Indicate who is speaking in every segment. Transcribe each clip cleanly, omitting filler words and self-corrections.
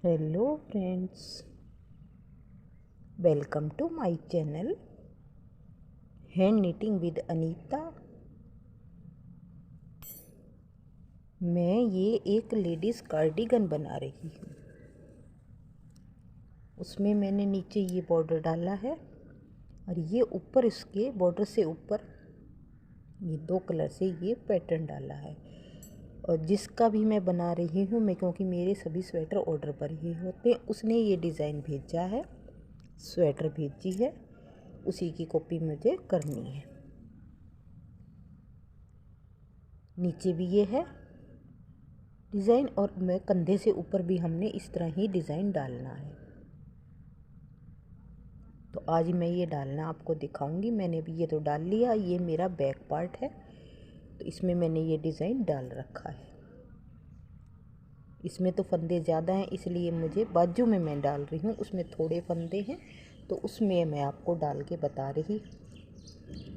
Speaker 1: Hello friends, welcome to my channel hand knitting with Anita. मैं ये एक लेडीज़ कार्डिगन बना रही हूँ। उसमें मैंने नीचे ये बॉर्डर डाला है और ये ऊपर इसके बॉर्डर से ऊपर ये दो कलर से ये पैटर्न डाला है। और जिसका भी मैं बना रही हूँ मैं, क्योंकि मेरे सभी स्वेटर ऑर्डर पर ही होते हैं, उसने ये डिज़ाइन भेजा है, स्वेटर भेजी है, उसी की कॉपी मुझे करनी है। नीचे भी ये है डिज़ाइन और मैं कंधे से ऊपर भी हमने इस तरह ही डिज़ाइन डालना है। तो आज मैं ये डालना आपको दिखाऊंगी। मैंने भी ये तो डाल लिया, ये मेरा बैक पार्ट है, तो इसमें मैंने ये डिज़ाइन डाल रखा है। इसमें तो फंदे ज़्यादा हैं, इसलिए मुझे बाजू में मैं डाल रही हूँ, उसमें थोड़े फंदे हैं, तो उसमें मैं आपको डाल के बता रही।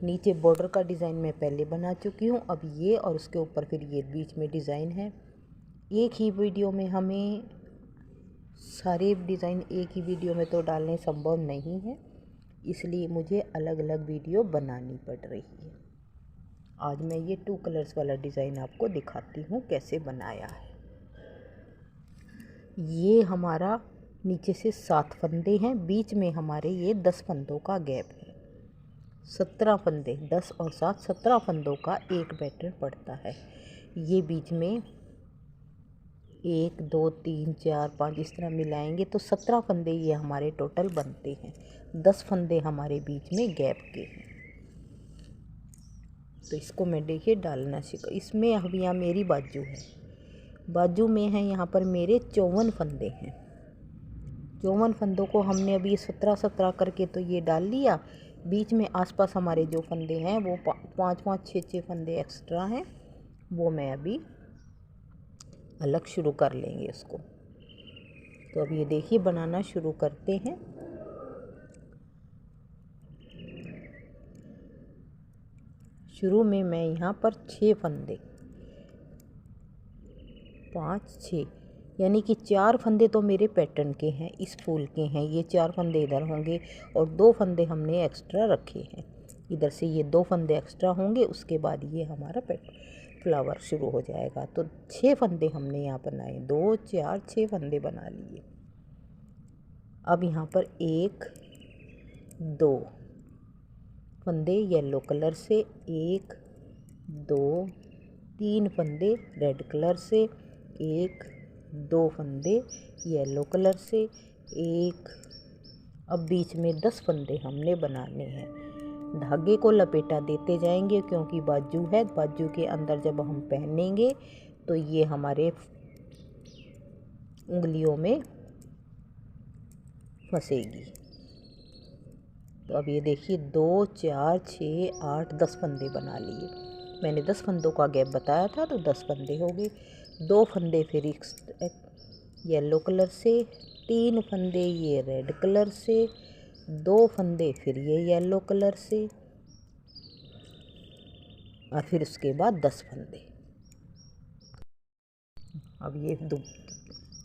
Speaker 1: नीचे बॉर्डर का डिज़ाइन मैं पहले बना चुकी हूँ, अब ये और उसके ऊपर फिर ये बीच में डिज़ाइन है। एक ही वीडियो में हमें सारे डिज़ाइन एक ही वीडियो में तो डालने संभव नहीं है, इसलिए मुझे अलग अलग वीडियो बनानी पड़ रही है। आज मैं ये 2 कलर्स वाला डिज़ाइन आपको दिखाती हूँ कैसे बनाया है। ये हमारा नीचे से 7 फंदे हैं, बीच में हमारे ये 10 फंदों का गैप है। 17 फंदे, 10 और 7 17 फंदों का एक पैटर्न पड़ता है। ये बीच में 1 2 3 4 5 इस तरह मिलाएंगे तो 17 फंदे ये हमारे टोटल बनते हैं। 10 फंदे हमारे बीच में गैप के हैं। तो इसको मैं देखिए डालना सीखा। इसमें अब यहाँ मेरी बाजू है, बाजू में है यहाँ पर मेरे 54 फंदे हैं। 54 फंदों को हमने अभी 17 करके तो ये डाल लिया। बीच में आसपास हमारे जो फंदे हैं वो 5 6 फंदे एक्स्ट्रा हैं, वो मैं अभी अलग शुरू कर लेंगे उसको। तो अब ये देखिए बनाना शुरू करते हैं। शुरू में मैं यहाँ पर 6 फंदे, 5 6 यानी कि 4 फंदे तो मेरे पैटर्न के हैं, इस फूल के हैं। ये 4 फंदे इधर होंगे और 2 फंदे हमने एक्स्ट्रा रखे हैं। इधर से ये 2 फंदे एक्स्ट्रा होंगे, उसके बाद ये हमारा फ्लावर शुरू हो जाएगा। तो 6 फंदे हमने यहाँ बनाए, 2 4 6 फंदे बना लिए। अब यहाँ पर 1 2 फंदे येलो कलर से, 1 2 3 फंदे रेड कलर से, 1 2 फंदे येलो कलर से, 1। अब बीच में 10 फंदे हमने बनाने हैं। धागे को लपेटा देते जाएंगे, क्योंकि बाजू है, बाजू के अंदर जब हम पहनेंगे तो ये हमारे उंगलियों में फंसेगी। तो अब ये देखिए 2 4 6 8 10 फंदे बना लिए। मैंने 10 फंदों का गैप बताया था, तो 10 फंदे हो गए। 2 फंदे फिर येलो कलर से, 3 फंदे ये रेड कलर से, 2 फंदे फिर ये येलो कलर से, और फिर उसके बाद 10 फंदे। अब ये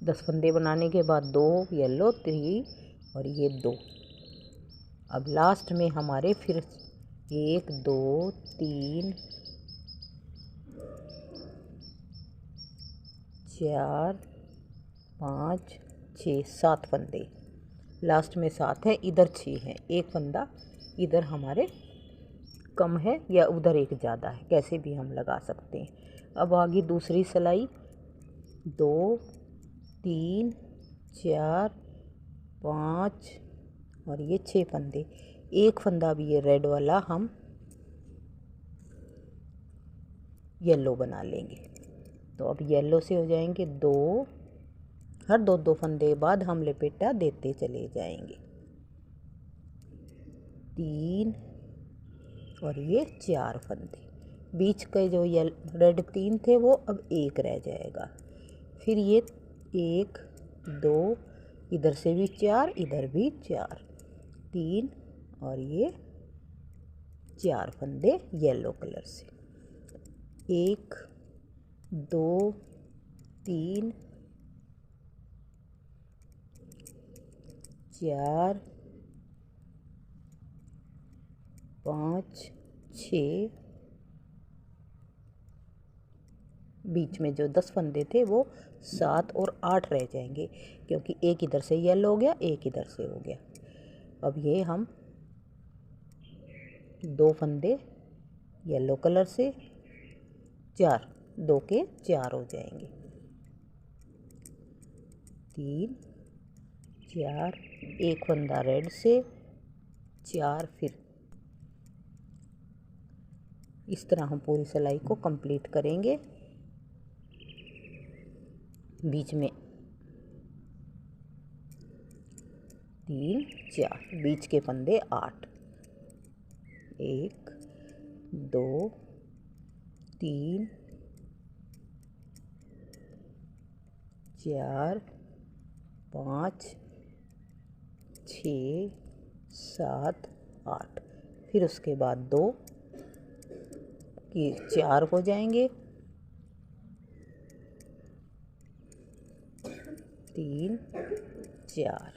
Speaker 1: 10 फंदे बनाने के बाद 2 येलो, 3 और ये 2। अब लास्ट में हमारे फिर 1 2 3 4 5 6 7 फंदे। लास्ट में 7 है, इधर 6 है। एक फंदा इधर हमारे कम है या उधर एक ज़्यादा है, कैसे भी हम लगा सकते हैं। अब आगे दूसरी सिलाई 2 3 4 5 और ये 6 फंदे। एक फंदा भी ये रेड वाला हम येलो बना लेंगे। तो अब येलो से हो जाएंगे 2, हर 2 2 फंदे बाद हम लपेटा देते चले जाएंगे। 3 और ये 4 फंदे। बीच के जो रेड 3 थे वो अब 1 रह जाएगा। फिर ये 1 2 इधर से भी 4, इधर भी 4, 3 और ये 4 फंदे येलो कलर से। 1 2 3 4 5 6, बीच में जो 10 फंदे थे वो 7 और 8 रह जाएंगे, क्योंकि एक इधर से येलो हो गया, एक इधर से हो गया। अब ये हम 2 फंदे येलो कलर से, 4, 2 के 4 हो जाएंगे, 3 4, एक फंदा रेड से, 4, फिर इस तरह हम पूरी सिलाई को कंप्लीट करेंगे। बीच में 3 4, बीच के फंदे 8, 1 2 3 4 5 6 7 8, फिर उसके बाद 2 की 4 हो जाएंगे, 3 4,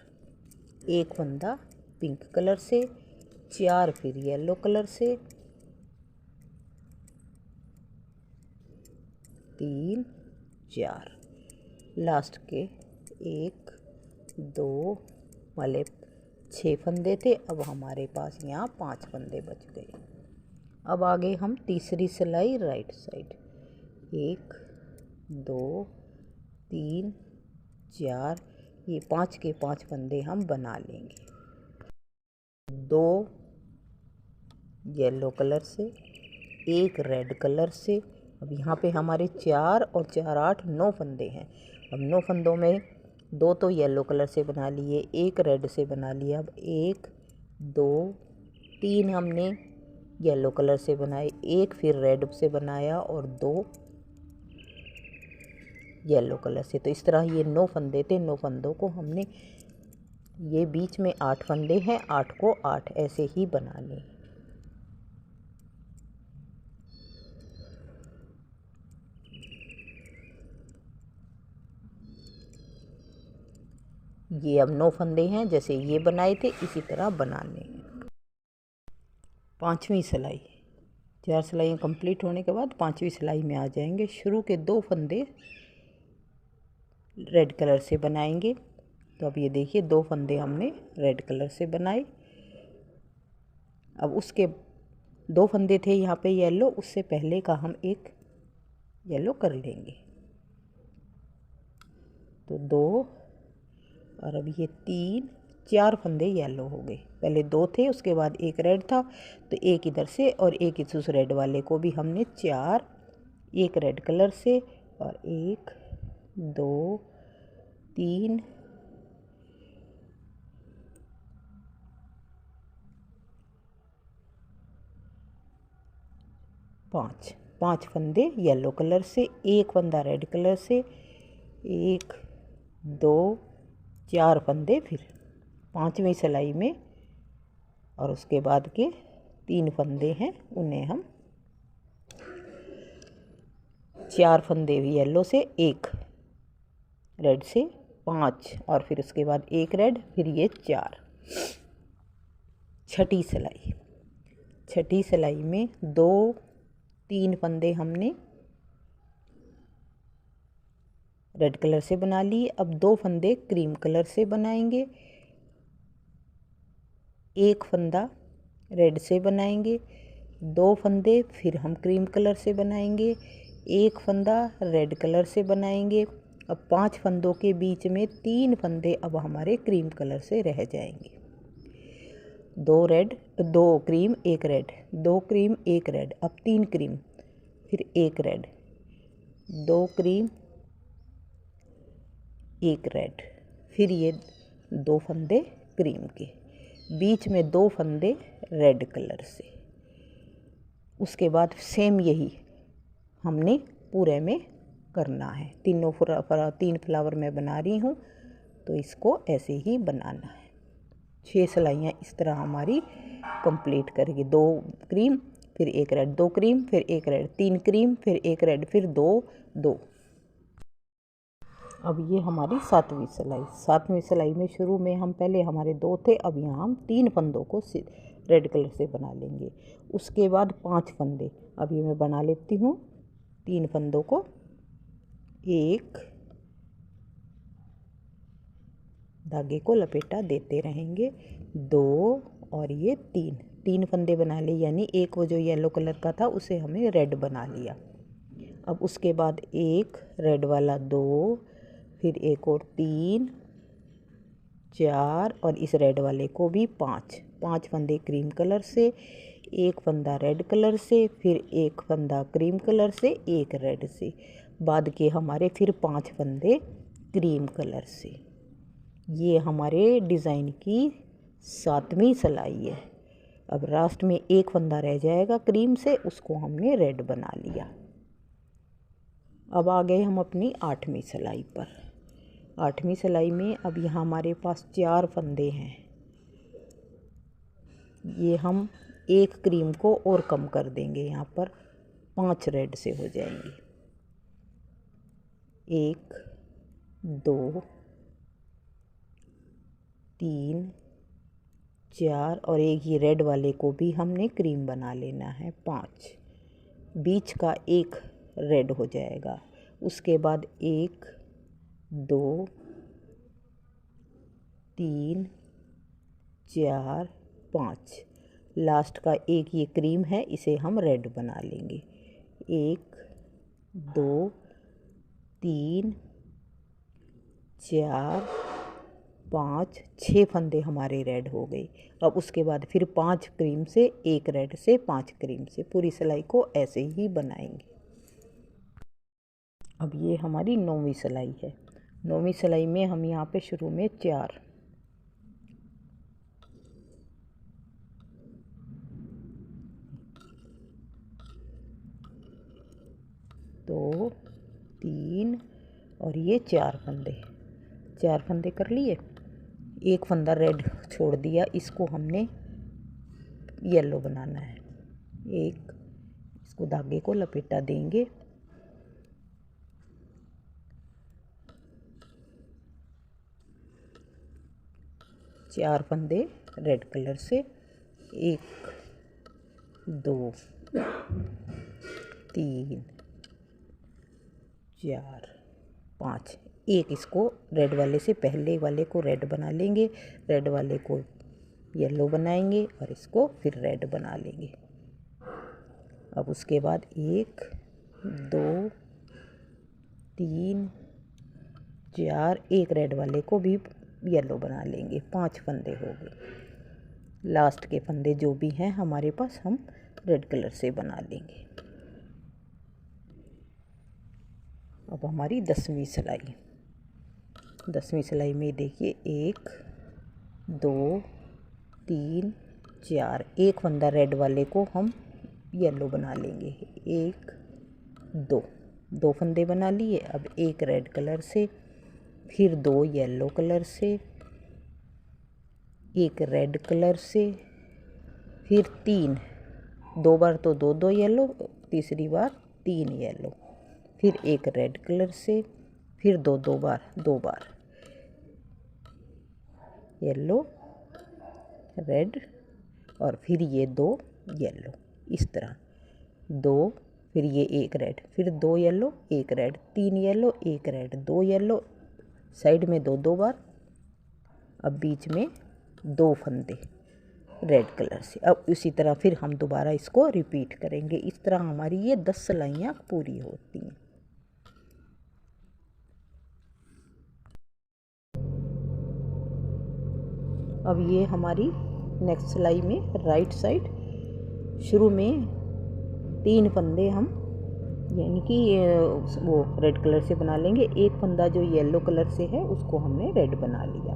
Speaker 1: एक फंदा पिंक कलर से, 4 फिर येलो कलर से, 3 4, लास्ट के 1 2 वाले 6 फंदे थे, अब हमारे पास यहाँ 5 फंदे बच गए। अब आगे हम तीसरी सिलाई राइट साइड, 1 2 3 4, ये 5 के 5 फंदे हम बना लेंगे। 2 येलो कलर से, 1 रेड कलर से। अब यहाँ पे हमारे 4 और 4 8 9 फंदे हैं। अब 9 फंदों में 2 तो येलो कलर से बना लिए, 1 रेड से बना लिया। अब 1 2 3 हमने येलो कलर से बनाए, 1 फिर रेड से बनाया और 2 येलो कलर से। तो इस तरह ये 9 फंदे थे, 9 फंदों को हमने, ये बीच में 8 फंदे हैं, 8 को 8 ऐसे ही बनाने। ये अब 9 फंदे हैं, जैसे ये बनाए थे इसी तरह बनाने। 5वीं सिलाई, 4 सिलाइयाँ कंप्लीट होने के बाद 5वीं सिलाई में आ जाएंगे। शुरू के 2 फंदे रेड कलर से बनाएंगे। तो अब ये देखिए 2 फंदे हमने रेड कलर से बनाए। अब उसके 2 फंदे थे यहाँ पे येलो, उससे पहले का हम एक येलो कर लेंगे। तो 2 और अब ये 3 4 फंदे येलो हो गए। पहले 2 थे, उसके बाद 1 रेड था, तो एक इधर से और एक इस रेड वाले को भी हमने 4, 1 रेड कलर से और 1 2 3 5 फंदे येलो कलर से, 1 फंदा रेड कलर से, 1 2 4 फंदे फिर 5वीं सिलाई में। और उसके बाद के 3 फंदे हैं, उन्हें हम 4 फंदे भी येलो से, 1 रेड से, 5 और फिर उसके बाद 1 रेड, फिर ये 4। छठी सिलाई में 2 3 फंदे हमने रेड कलर से बना लिए। अब 2 फंदे क्रीम कलर से बनाएंगे, 1 फंदा रेड से बनाएंगे, 2 फंदे फिर हम क्रीम कलर से बनाएंगे, 1 फंदा रेड कलर से बनाएंगे। अब 5 फंदों के बीच में 3 फंदे अब हमारे क्रीम कलर से रह जाएंगे। 2 red 2 cream 1 red, 2 cream 1 red, अब 3 क्रीम फिर 1 रेड, 2 क्रीम 1 रेड, फिर ये 2 फंदे क्रीम के, बीच में 2 फंदे रेड कलर से। उसके बाद सेम यही हमने पूरे में करना है। 3 फ्लावर मैं बना रही हूँ, तो इसको ऐसे ही बनाना है। 6 सिलाइयाँ इस तरह हमारी कंप्लीट करेगी। 2 क्रीम फिर 1 रेड, 2 क्रीम फिर 1 रेड, 3 क्रीम फिर 1 रेड, फिर 2 2। अब ये हमारी 7वीं सिलाई। 7वीं सिलाई में शुरू में हम पहले हमारे 2 थे, अब यहाँ हम 3 फंदों को रेड कलर से बना लेंगे। उसके बाद 5 फंदे, अब ये मैं बना लेती हूँ 3 फंदों को। 1, धागे को लपेटा देते रहेंगे, 2 और ये 3 फंदे बना लिए, यानी एक वो जो येलो कलर का था उसे हमें रेड बना लिया। अब उसके बाद एक रेड वाला, 2, फिर एक और 3, 4 और इस रेड वाले को भी 5 फंदे क्रीम कलर से, एक फंदा रेड कलर से, फिर एक फंदा क्रीम कलर से, एक रेड से, बाद के हमारे फिर 5 फंदे क्रीम कलर से। ये हमारे डिज़ाइन की 7वीं सिलाई है। अब लास्ट में एक फंदा रह जाएगा क्रीम से, उसको हमने रेड बना लिया। अब आ गए हम अपनी 8वीं सिलाई पर। 8वीं सिलाई में अब यहाँ हमारे पास 4 फंदे हैं। ये हम एक क्रीम को और कम कर देंगे, यहाँ पर 5 रेड से हो जाएंगे। 1, 2, 3, 4 और एक ये रेड वाले को भी हमने क्रीम बना लेना है 5। बीच का एक रेड हो जाएगा। उसके बाद 1, 2, 3, 4, 5, लास्ट का एक ये क्रीम है, इसे हम रेड बना लेंगे। 1, 2, 3, 4, 5, 6 फंदे हमारे रेड हो गए। अब उसके बाद फिर 5 क्रीम से, एक रेड से, 5 क्रीम से, पूरी सिलाई को ऐसे ही बनाएंगे। अब ये हमारी 9वीं सिलाई है। 9वीं सिलाई में हम यहाँ पे शुरू में 4, 2, 3 और ये 4 फंदे कर लिए। एक फंदा रेड छोड़ दिया, इसको हमने येलो बनाना है। इसको धागे को लपेटा देंगे, चार फंदे रेड कलर से, 1, 2, 3, 4, 5, एक इसको रेड वाले से, पहले वाले को रेड बना लेंगे, रेड वाले को येलो बनाएंगे और इसको फिर रेड बना लेंगे। अब उसके बाद 1, 2, 3, 4, एक रेड वाले को भी येलो बना लेंगे। 5 फंदे हो गए। लास्ट के फंदे जो भी हैं हमारे पास हम रेड कलर से बना लेंगे। अब हमारी 10वीं सिलाई। 10वीं सिलाई में देखिए 1, 2, 3, 4, एक फंदा रेड वाले को हम येलो बना लेंगे। 1, 2 फंदे बना लिए। अब एक रेड कलर से, फिर 2 येलो कलर से, एक रेड कलर से, फिर 3, 2 बार तो 2 येलो, तीसरी बार 3 येलो, फिर एक रेड कलर से, फिर 2 बार येलो, रेड और फिर ये 2 येलो। इस तरह 2, फिर ये एक रेड, फिर 2 येलो, एक रेड, 3 येलो, एक रेड, 2 येलो, साइड में 2 बार। अब बीच में 2 फंदे रेड कलर से। अब इसी तरह फिर हम दोबारा इसको रिपीट करेंगे। इस तरह हमारी ये 10 सिलाइयाँ पूरी होती हैं। अब ये हमारी नेक्स्ट सिलाई में राइट साइड शुरू में 3 फंदे हम यानी कि वो रेड कलर से बना लेंगे। एक फंदा जो येलो कलर से है उसको हमने रेड बना लिया।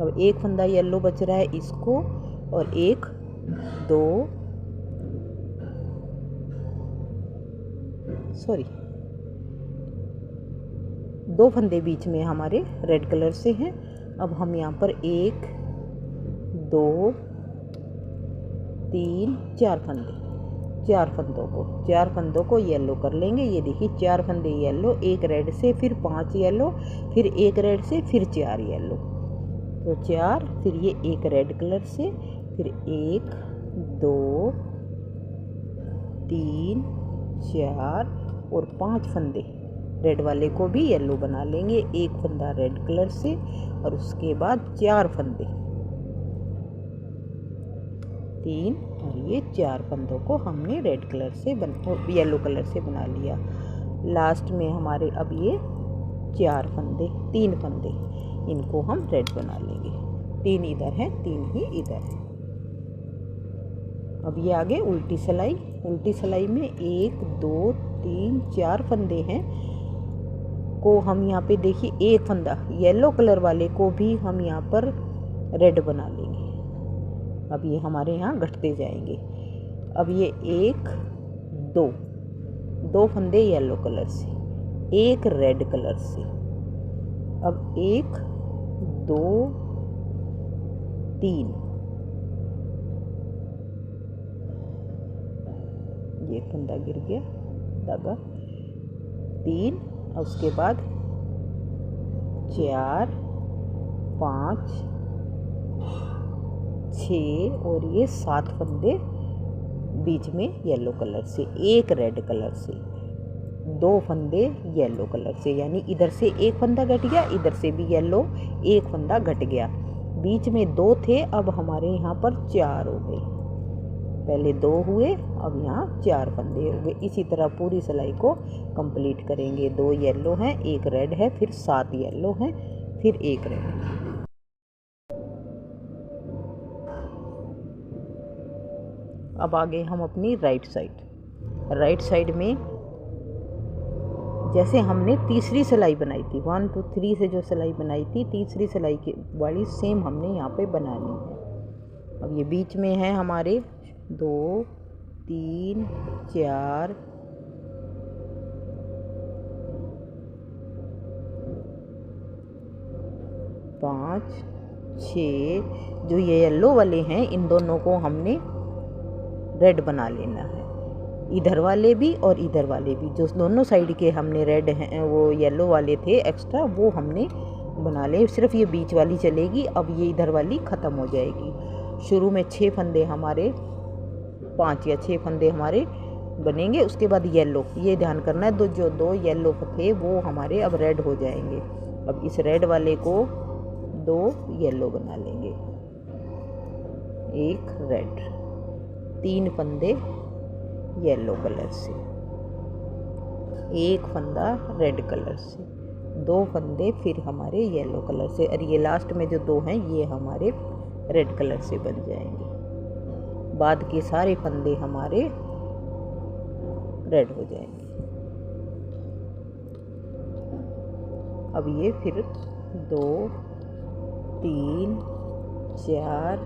Speaker 1: अब एक फंदा येलो बच रहा है, इसको और 1, 2 फंदे बीच में हमारे रेड कलर से हैं। अब हम यहाँ पर 1, 2, 3, 4 फंदे, 4 फंदों को येलो कर लेंगे। ये देखिए 4 फंदे येलो, एक रेड से, फिर 5 येलो, फिर एक रेड से, फिर 4 येलो। तो 4, फिर ये एक रेड कलर से, फिर 1 2 3 4 और 5 फंदे रेड वाले को भी येलो बना लेंगे। एक फंदा रेड कलर से और उसके बाद 4 फंदे, 3 और ये 4 फंदों को हमने रेड कलर से येलो कलर से बना लिया। लास्ट में हमारे अब ये 4 फंदे, 3 फंदे, इनको हम रेड बना लेंगे। 3 इधर हैं, 3 ही इधर हैं। अब ये आगे उल्टी सिलाई में 1 2 3 4 फंदे हैं को हम यहाँ पे देखिए एक फंदा येलो कलर वाले को भी हम यहाँ पर रेड बना लेंगे। अब ये हमारे यहाँ घटते जाएंगे। अब ये 1 2 फंदे येलो कलर से, एक रेड कलर से। अब 1 2 3, ये फंदा गिर गया, धागा 3, और उसके बाद 4 5 6 और ये 7 फंदे बीच में येलो कलर से, एक रेड कलर से, 2 फंदे येलो कलर से, यानी इधर से एक फंदा घट गया, इधर से भी येलो एक फंदा घट गया। बीच में 2 थे, अब हमारे यहाँ पर 4 हो गए। पहले 2 हुए, अब यहाँ 4 फंदे हो गए। इसी तरह पूरी सिलाई को कंप्लीट करेंगे। 2 येलो हैं, एक रेड है, फिर 7 येलो हैं, फिर एक रेड है। अब आगे हम अपनी राइट साइड में जैसे हमने तीसरी सिलाई बनाई थी, 1 2 3 से जो सिलाई बनाई थी, तीसरी सिलाई की वाली सेम हमने यहाँ पे बनानी है। अब ये बीच में है हमारे 2 3 4 5 6, जो ये येलो वाले हैं इन दोनों को हमने रेड बना लेना है। इधर वाले भी और इधर वाले भी, जो दोनों साइड के हमने रेड हैं, वो येलो वाले थे एक्स्ट्रा, वो हमने बना ले। सिर्फ ये बीच वाली चलेगी। अब ये इधर वाली ख़त्म हो जाएगी। शुरू में 6 फंदे हमारे, 5 या 6 फंदे हमारे बनेंगे। उसके बाद येलो, ये ध्यान करना है, जो 2 येलो थे वो हमारे अब रेड हो जाएंगे। अब इस रेड वाले को 2 येलो बना लेंगे, एक रेड, 3 फंदे येलो कलर से, एक फंदा रेड कलर से, 2 फंदे फिर हमारे येलो कलर से, और ये लास्ट में जो 2 हैं ये हमारे रेड कलर से बन जाएंगे। बाद के सारे फंदे हमारे रेड हो जाएंगे। अब ये फिर 2 3 4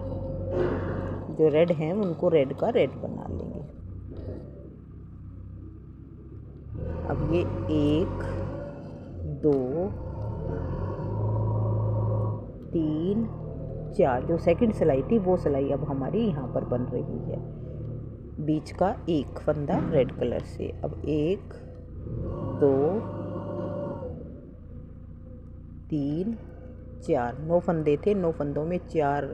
Speaker 1: जो रेड हैं उनको रेड का रेड बना लेंगे। अब ये 1 2 3 4 जो सेकंड सिलाई थी वो सिलाई अब हमारी यहाँ पर बन रही है। बीच का एक फंदा रेड कलर से। अब 1 2 3 4, 9 फंदे थे, 9 फंदों में 4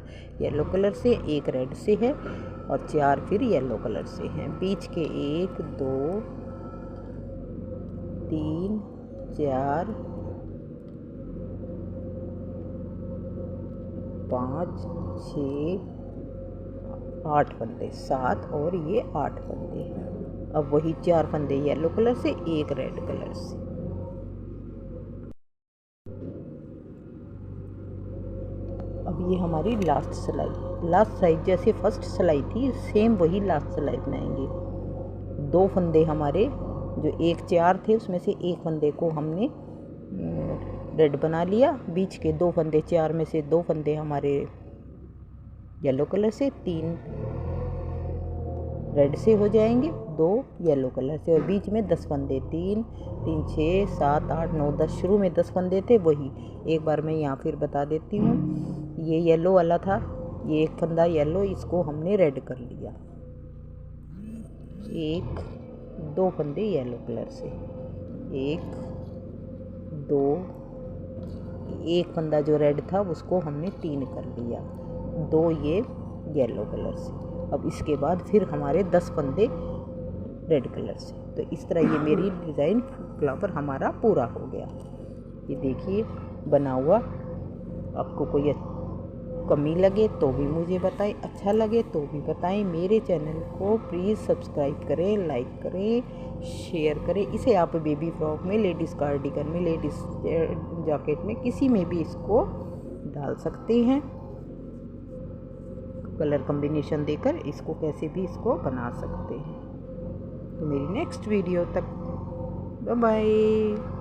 Speaker 1: येलो कलर से, एक रेड से है और 4 फिर येलो कलर से हैं। बीच के 1 2 3 4 5 6 8 फंदे, 7 और ये 8 फंदे हैं। अब वही 4 फंदे येलो कलर से, एक रेड कलर से। अब ये हमारी लास्ट सिलाई जैसे फर्स्ट सिलाई थी सेम वही लास्ट सिलाई बनाएंगे। 2 फंदे हमारे जो 1 4 थे उसमें से एक फंदे को हमने रेड बना लिया। बीच के 2 फंदे, 4 में से 2 फंदे हमारे येलो कलर से, 3 रेड से हो जाएंगे, 2 येलो कलर से, और बीच में 10 फंदे, 3 3 6 7 8 9 10। शुरू में 10 फंदे थे, वही एक बार मैं यहाँ फिर बता देती हूँ। ये येलो वाला था, ये एक फंदा येलो, इसको हमने रेड कर लिया, एक 2 फंदे येलो कलर से, 1 2, एक फंदा जो रेड था उसको हमने 3 कर लिया, 2 ये येलो कलर से। अब इसके बाद फिर हमारे 10 फंदे रेड कलर से। तो इस तरह ये मेरी डिज़ाइन फ्लावर हमारा पूरा हो गया। ये देखिए बना हुआ। आपको कोई कमी लगे तो भी मुझे बताएं, अच्छा लगे तो भी बताएं। मेरे चैनल को प्लीज़ सब्सक्राइब करें, लाइक करें, शेयर करें। इसे आप बेबी फ्रॉक में, लेडीज़ कार्डिगन में, लेडीज़ जैकेट में, किसी में भी इसको डाल सकते हैं। कलर कॉम्बिनेशन देकर इसको कैसे भी इसको बना सकते हैं। तो मेरी नेक्स्ट वीडियो तक बाय बाय।